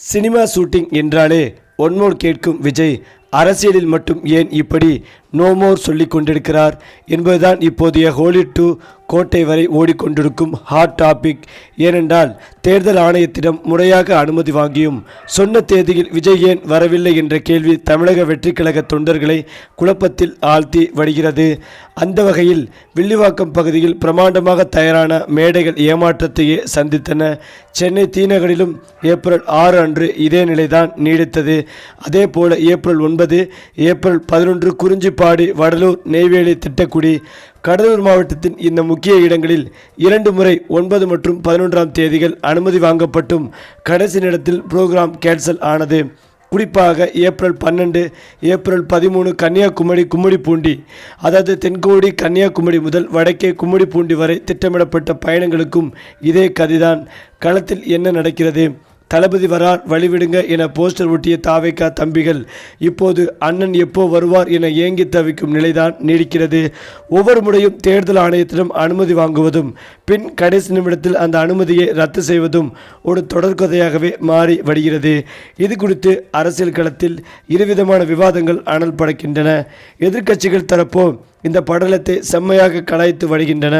Cinema shooting என்றாலே one more கேட்கும் விஜய் அரசியலில் மட்டும் ஏன் இப்படி நோமோர் சொல்லிக் கொண்டிருக்கிறார் என்பதுதான் இப்போதைய ஹோலிவுட் டு கோட்டை வரை ஓடிக்கொண்டிருக்கும் ஹாட் டாபிக். ஏனென்றால் தேர்தல் ஆணையத்திடம் முறையாக அனுமதி வாங்கியும் சொன்ன தேதியில் விஜய் ஏன் வரவில்லை என்ற கேள்வி தமிழக வெற்றி கழக தொண்டர்களை குழப்பத்தில் ஆழ்த்தி வருகிறது. அந்த வகையில் வில்லிவாக்கம் பகுதியில் பிரமாண்டமாக தயாரான மேடைகள் ஏமாற்றத்தையே சந்தித்தன. சென்னை தீநகரிலும் ஏப்ரல் 6 அன்று இதே நிலைதான் நீடித்தது. அதே போல ஏப்ரல் 9, ஏப்ரல் 11 குறிஞ்சிப்பாடி, வடலூர், நெய்வேலி, திட்டக்குடி, கடலூர் மாவட்டத்தின் இந்த முக்கிய இடங்களில் 2 முறை 9 மற்றும் 11ஆம் தேதிகள் அனுமதி வாங்கப்பட்டும் கடைசி நேரத்தில் புரோகிராம் கேன்சல் ஆனது. குறிப்பாக ஏப்ரல் 12, ஏப்ரல் 13 கன்னியாகுமரி, கும்மிடிப்பூண்டி, அதாவது தென்கோடி கன்னியாகுமரி முதல் வடக்கே கும்மிடிப்பூண்டி வரை திட்டமிடப்பட்ட பயணங்களுக்கும் இதே கதிதான். களத்தில் என்ன நடக்கிறது? தளபதி வரார், வழிவிடுங்க என போஸ்டர் ஒட்டிய தாவேகா தம்பிகள் இப்போது அண்ணன் எப்போ வருவார் என ஏங்கி தவிக்கும் நிலைதான் நீடிக்கிறது. ஒவ்வொரு முறையும் தேர்தல் ஆணையத்திடம் அனுமதி வாங்குவதும் பின் கடைசி நிமிடத்தில் அந்த அனுமதியை ரத்து செய்வதும் ஒரு தொடர்கதையாகவே மாறி வருகிறது. இது குறித்து அரசியல் களத்தில் இருவிதமான விவாதங்கள் அனல் பறக்கின்றன. எதிர்க்கட்சிகள் தரப்போ இந்த படலத்தை செம்மையாக கலாய்த்து வருகின்றன.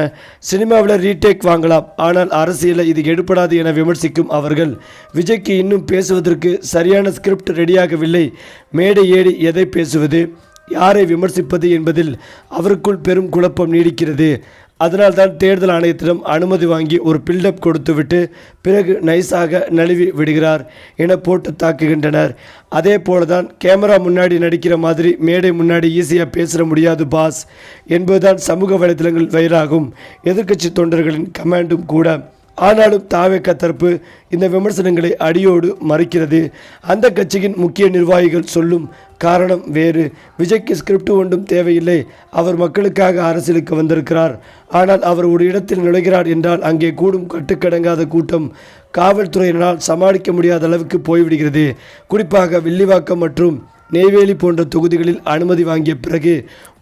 சினிமாவில் ரீடேக் வாங்கலாம், ஆனால் அரசியலில் இது எடுபடாது என விமர்சிக்கும் அவர்கள் விஜய்க்கு இன்னும் பேசுவதற்கு சரியான ஸ்கிரிப்ட் ரெடியாகவில்லை. மேடை ஏறி எதை பேசுவது, யாரை விமர்சிப்பது என்பதில் அவருக்குள் பெரும் குழப்பம் நீடிக்கிறது. அதனால்தான் தேர்தல் ஆணையத்திடம் அனுமதி வாங்கி ஒரு பில்டப் கொடுத்துவிட்டு பிறகு நைஸாக நழுவி விடுகிறார் என போட்டு தாக்குகின்றனர். அதே போலதான் கேமரா முன்னாடி நடிக்கிற மாதிரி மேடை முன்னாடி ஈஸியாக பேச முடியாது பாஸ் என்பதுதான் சமூக வலைதளங்கள் வைராகும் எதிர்க்கட்சி தொண்டர்களின் கமெண்டும் கூட. ஆனாலும் தாவேகா தரப்பு இந்த விமர்சனங்களை அடியோடு மறுக்கிறது. அந்த கட்சியின் முக்கிய நிர்வாகிகள் சொல்லும் காரணம் வேறு. விஜய்க்கு ஸ்கிரிப்ட் ஒன்றும் தேவையில்லை, அவர் மக்களுக்காக அரசியலுக்கு வந்திருக்கிறார். ஆனால் அவர் ஒரு இடத்தில் நுழைகிறார் என்றால் அங்கே கூடும் கட்டுக்கடங்காத கூட்டம் காவல்துறையினரால் சமாளிக்க முடியாத அளவுக்கு போய்விடுகிறது. குறிப்பாக வில்லிவாக்கம் மற்றும் நெய்வேலி போன்ற தொகுதிகளில் அனுமதி வாங்கிய பிறகு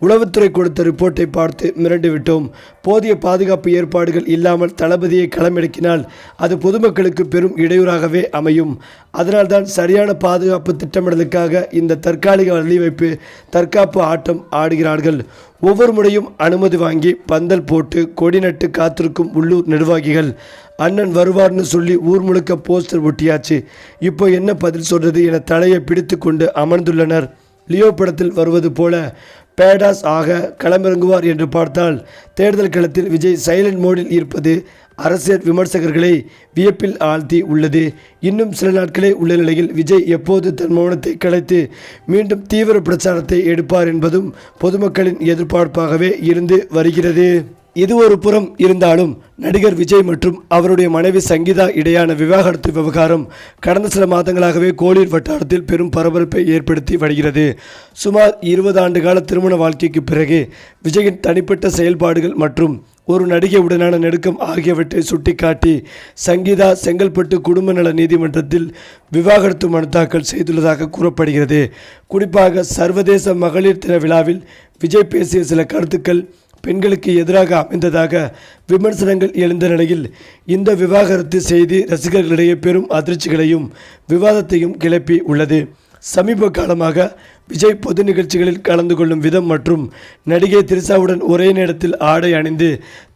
உளவுத்துறை கொடுத்த ரிப்போர்ட்டை பார்த்து மிரண்டு விட்டோம். போதிய பாதுகாப்பு ஏற்பாடுகள் இல்லாமல் தளபதியை களமிறக்கினால் அது பொதுமக்களுக்கு பெரும் இடையூறாகவே அமையும். அதனால்தான் சரியான பாதுகாப்பு திட்டமிடலுக்காக இந்த தற்காலிக வழிவைப்பு தற்காப்பு ஆட்டம் ஆடுகிறார்கள். ஒவ்வொரு முறையும் அனுமதி வாங்கி பந்தல் போட்டு கொடி நட்டு காத்திருக்கும் உள்ளூர் நிர்வாகிகள் அண்ணன் வருவார்னு சொல்லி ஊர் முழுக்க போஸ்டர் ஒட்டியாச்சு, இப்போ என்ன பதில் சொல்றது என தலையை பிடித்து கொண்டு அமர்ந்துள்ளனர். லியோ படத்தில் வருவது போல பேடாஸ் ஆக களமிறங்குவார் என்று பார்த்தால் தேர்தல் களத்தில் விஜய் சைலண்ட் மோடில் இருப்பது அரசியல் விமர்சகர்களை வியப்பில் ஆழ்த்தி உள்ளது. இன்னும் சில நாட்களே உள்ள நிலையில் விஜய் எப்போது தன் மௌனத்தை கலைத்து மீண்டும் தீவிர பிரச்சாரத்தை எடுப்பார் என்பதும் பொதுமக்களின் எதிர்பார்ப்பாகவே இருந்து வருகிறது. இது ஒரு புறம் இருந்தாலும் நடிகர் விஜய் மற்றும் அவருடைய மனைவி சங்கீதா இடையான விவாகரத்து விவகாரம் கடந்த சில மாதங்களாகவே கோலிவுட் வட்டாரத்தில் பெரும் பரபரப்பை ஏற்படுத்தி வருகிறது. சுமார் 20 ஆண்டு கால திருமண வாழ்க்கைக்கு பிறகு விஜயின் தனிப்பட்ட செயல்பாடுகள் மற்றும் ஒரு நடிகையுடனான நெருக்கம் ஆகியவற்றை சுட்டிக்காட்டி சங்கீதா செங்கல்பட்டு குடும்ப நல நீதிமன்றத்தில் விவாகரத்து மனு தாக்கல் செய்துள்ளதாக கூறப்படுகிறது. குறிப்பாக சர்வதேச மகளிர் தின விழாவில் விஜய் பேசிய சில கருத்துக்கள் பெண்களுக்கு எதிராக அமைந்ததாக விமர்சனங்கள் எழுந்த நிலையில் இந்த விவாகரத்து செய்தி ரசிகர்களிடையே பெரும் அதிர்ச்சிகளையும் விவாதத்தையும் கிளப்பி உள்ளது. சமீப காலமாக விஜய் பொது நிகழ்ச்சிகளில் கலந்து கொள்ளும் விதம் மற்றும் நடிகை திரிசாவுடன் ஒரே நேரத்தில் ஆடை அணிந்து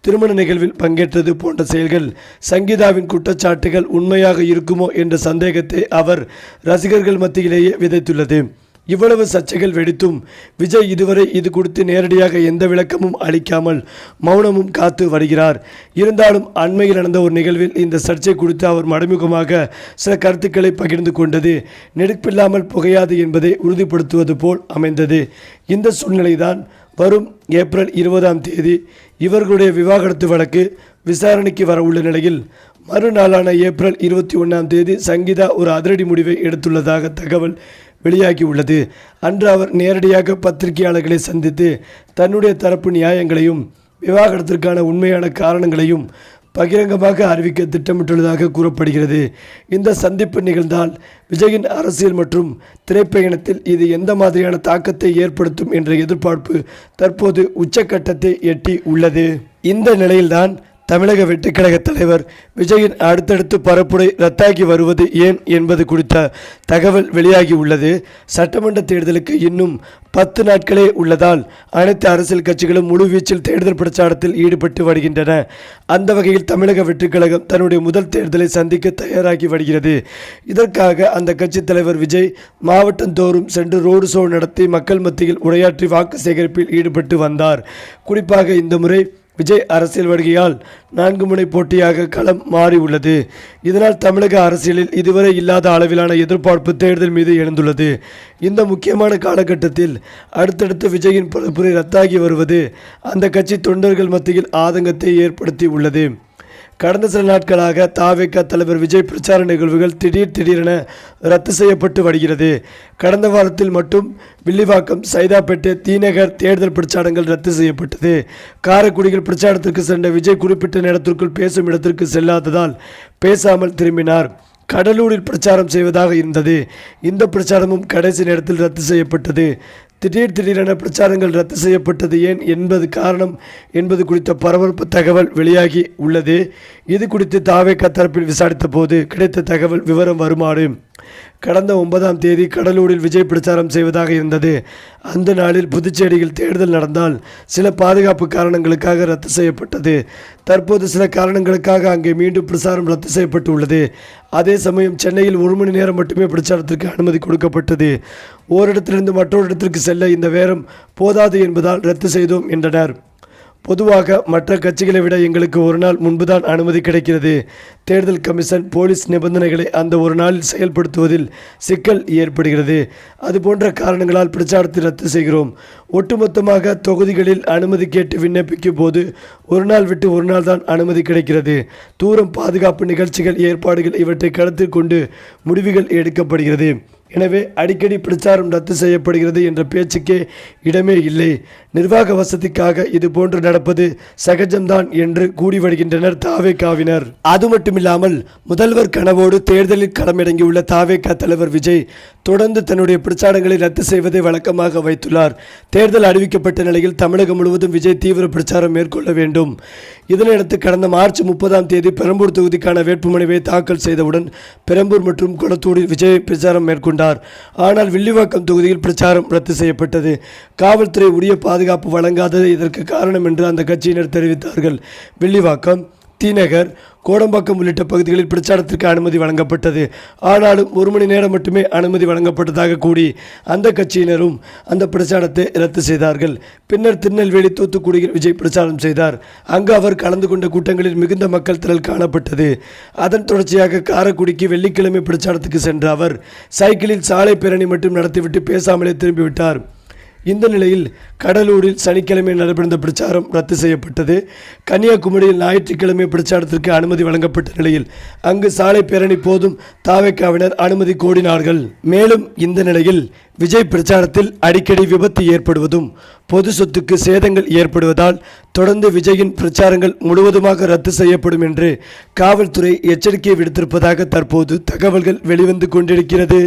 திருமண நிகழ்வில் பங்கேற்றது போன்ற செயல்கள் சங்கீதாவின் குற்றச்சாட்டுகள் உண்மையாக இருக்குமோ என்ற சந்தேகத்தை அவர் ரசிகர்கள் மத்தியிலேயே விதைத்துள்ளது. இவ்வளவு சர்ச்சைகள் வெடித்தும் விஜய் இதுவரை இது குறித்து நேரடியாக எந்த விளக்கமும் அளிக்காமல் மௌனமும் காத்து வருகிறார். இருந்தாலும் அண்மையில் நடந்த ஒரு நிகழ்வில் இந்த சர்ச்சை குறித்து அவர் மறைமுகமாக சில கருத்துக்களை பகிர்ந்து கொண்டது நெருப்பில்லாமல் புகையாது என்பதை உறுதிப்படுத்துவது போல் அமைந்தது. இந்த சூழ்நிலைதான் வரும் ஏப்ரல் 20ஆம் தேதி இவர்களுடைய விவாகரத்து வழக்கு விசாரணைக்கு வர உள்ள நிலையில் மறுநாளான ஏப்ரல் 21ஆம் தேதி சங்கீதா ஒரு அதிரடி முடிவை எடுத்துள்ளதாக தகவல் வெளியாகி உள்ளது. அன்று அவர் நேரடியாக பத்திரிகையாளர்களை சந்தித்து தன்னுடைய தரப்பு நியாயங்களையும் விவாகரத்திற்கான உண்மையான காரணங்களையும் பகிரங்கமாக அறிவிக்க திட்டமிட்டுள்ளதாக கூறப்படுகிறது. இந்த சந்திப்பு நிகழ்ந்தால் விஜயின் அரசியல் மற்றும் திரைப்பயணத்தில் இது எந்த மாதிரியான தாக்கத்தை ஏற்படுத்தும் என்ற எதிர்பார்ப்பு தற்போது உச்சக்கட்டத்தை எட்டி உள்ளது. இந்த நிலையில்தான் தமிழக வெற்றிக்கழக தலைவர் விஜயின் அடுத்தடுத்து பரப்புரை ரத்தாகி வருவது ஏன் என்பது குறித்த தகவல் வெளியாகி உள்ளது. சட்டமன்ற தேர்தலுக்கு இன்னும் 10 நாட்களே உள்ளதால் அனைத்து அரசியல் கட்சிகளும் முழுவீச்சில் தேர்தல் பிரச்சாரத்தில் ஈடுபட்டு வருகின்றன. அந்த வகையில் தமிழக வெற்றிக்கழகம் தன்னுடைய முதல் தேர்தலை சந்திக்க தயாராகி வருகிறது. இதற்காக அந்த கட்சி தலைவர் விஜய் மாவட்டந்தோறும் சென்று ரோடு ஷோ நடத்தி மக்கள் மத்தியில் உரையாற்றி வாக்கு சேகரிப்பில் ஈடுபட்டு வந்தார். குறிப்பாக இந்த முறை விஜய் அரசியல் வருகையால் 4 முனை போட்டியாக களம் மாறி உள்ளது. இதனால் தமிழக அரசியலில் இதுவரை இல்லாத அளவிலான எதிர்பார்ப்பு தேர்தல் மீது எழுந்துள்ளது. இந்த முக்கியமான காலகட்டத்தில் அடுத்தடுத்து விஜயின் பரப்புரை ரத்தாகி வருவது அந்த கட்சி தொண்டர்கள் மத்தியில் ஆதங்கத்தை ஏற்படுத்தி உள்ளது. கடந்த சில நாட்களாக தாவேகா தலைவர் விஜய் பிரச்சார நிகழ்வுகள் திடீரென ரத்து செய்யப்பட்டு வருகிறது. கடந்த வாரத்தில் மட்டும் வில்லிவாக்கம், சைதாப்பேட்டை, தீநகர் தேர்தல் பிரச்சாரங்கள் ரத்து செய்யப்பட்டது. காரைக்குடியில் பிரச்சாரத்திற்கு சென்ற விஜய் குறிப்பிட்ட நேரத்திற்குள் பேசும் இடத்திற்கு செல்லாததால் பேசாமல் திரும்பினார். கடலூரில் பிரச்சாரம் செய்வதாக இருந்தது. இந்த பிரச்சாரமும் கடைசி நேரத்தில் ரத்து செய்யப்பட்டது. திடீரென பிரச்சாரங்கள் ரத்து செய்யப்பட்டது ஏன் என்பது காரணம் என்பது குறித்த பரபரப்பு தகவல் வெளியாகி உள்ளது. இது குறித்து தாவேகா தரப்பில் விசாரித்த போது கிடைத்த தகவல் விவரம் வருமாறு: கடந்த 9ஆம் தேதி கடலூரில் விஜய் பிரச்சாரம் செய்வதாக இருந்தது. அந்த நாளில் புதுச்சேரியில் தேர்தல் நடந்தால் சில பாதுகாப்பு காரணங்களுக்காக ரத்து செய்யப்பட்டது. தற்போது சில காரணங்களுக்காக அங்கே மீண்டும் பிரச்சாரம் ரத்து செய்யப்பட்டு உள்ளது. அதே சமயம் சென்னையில் 1 மணி நேரம் மட்டுமே பிரச்சாரத்திற்கு அனுமதி கொடுக்கப்பட்டது. ஓரிடத்திலிருந்து மற்றொரு இடத்திற்கு செல்ல இந்த நேரம் போதாது என்பதால் ரத்து செய்தோம் என்றனர். பொதுவாக மற்ற கட்சிகளை விட எங்களுக்கு ஒரு நாள் முன்புதான் அனுமதி கிடைக்கிறது. தேர்தல் கமிஷன் போலீஸ் நிபந்தனைகளை அந்த ஒரு நாளில் செயல்படுத்துவதில் சிக்கல் ஏற்படுகிறது. அதுபோன்ற காரணங்களால் பிரச்சாரத்தை ரத்து செய்கிறோம். ஒட்டுமொத்தமாக தொகுதிகளில் அனுமதி கேட்டு விண்ணப்பிக்கும் போது ஒரு நாள் விட்டு ஒரு நாள் தான் அனுமதி கிடைக்கிறது. தூரம், பாதுகாப்பு, நிகழ்ச்சிகள், ஏற்பாடுகள் இவற்றை கருத்தில் கொண்டு முடிவுகள் எடுக்கப்படுகிறது. எனவே அடிக்கடி பிரச்சாரம் ரத்து செய்யப்படுகிறது என்ற பேச்சுக்கே இடமே இல்லை. நிர்வாக வசதிக்காக இது போன்று நடப்பது சகஜம்தான் என்று கூடி வருகின்றனர் தாவேகாவினர். அது மட்டுமில்லாமல் முதல்வர் கனவோடு தேர்தலில் களமிறங்கியுள்ள தாவேகா தலைவர் விஜய் தொடர்ந்து தன்னுடைய பிரச்சாரங்களை ரத்து செய்வதை வழக்கமாக வைத்துள்ளார். தேர்தல் அறிவிக்கப்பட்ட நிலையில் தமிழகம் முழுவதும் விஜய் தீவிர பிரச்சாரம் மேற்கொள்ள வேண்டும். இதனையடுத்து கடந்த மார்ச் 30ஆம் தேதி பெரம்பூர் தொகுதிக்கான வேட்புமனுவை தாக்கல் செய்தவுடன் பெரம்பூர் மற்றும் கொளத்தூரில் விஜய் பிரச்சாரம் மேற்கொண்டார். ஆனால் வில்லிவாக்கம் தொகுதியில் பிரச்சாரம் ரத்து செய்யப்பட்டது. காவல்துறை உரிய பாதுகாப்பு வழங்காதது இதற்கு காரணம் என்று அந்த கட்சியினர் தெரிவித்தார்கள். வில்லிவாக்கம், தீநகர், கோடம்பாக்கம் உள்ளிட்ட பகுதிகளில் பிரச்சாரத்திற்கு அனுமதி வழங்கப்பட்டது. ஆனாலும் 1 மணி நேரம் மட்டுமே அனுமதி வழங்கப்பட்டதாக கூறி அந்த கட்சியினரும் அந்த பிரச்சாரத்தை ரத்து செய்தார்கள். பின்னர் திருநெல்வேலி, தூத்துக்குடியில் விஜய் பிரச்சாரம் செய்தார். அங்கு அவர் கலந்து கொண்ட கூட்டங்களில் மிகுந்த மக்கள் திரள் காணப்பட்டது. அதன் தொடர்ச்சியாக காரைக்குடிக்கு வெள்ளிக்கிழமை பிரச்சாரத்துக்கு சென்ற அவர் சைக்கிளில் சாலை பேரணி மட்டும் நடத்திவிட்டு பேசாமலே திரும்பிவிட்டார். இந்த நிலையில் கடலூரில் சனிக்கிழமை நடைபெற்ற பிரச்சாரம் ரத்து செய்யப்பட்டது. கன்னியாகுமரியில் ஞாயிற்றுக்கிழமை பிரச்சாரத்திற்கு அனுமதி வழங்கப்பட்ட நிலையில் அங்கு சாலை பேரணி போதும் தாவேகாவினர் அனுமதி கோரினார்கள். மேலும் இந்த நிலையில் விஜய் பிரச்சாரத்தில் அடிக்கடி விபத்து ஏற்படுவதும் பொது சொத்துக்கு சேதங்கள் ஏற்படுவதால் தொடர்ந்து விஜயின் பிரச்சாரங்கள் முழுவதுமாக ரத்து செய்யப்படும் என்று காவல்துறை எச்சரிக்கை விடுத்திருப்பதாக தற்போது தகவல்கள் வெளிவந்து கொண்டிருக்கிறது.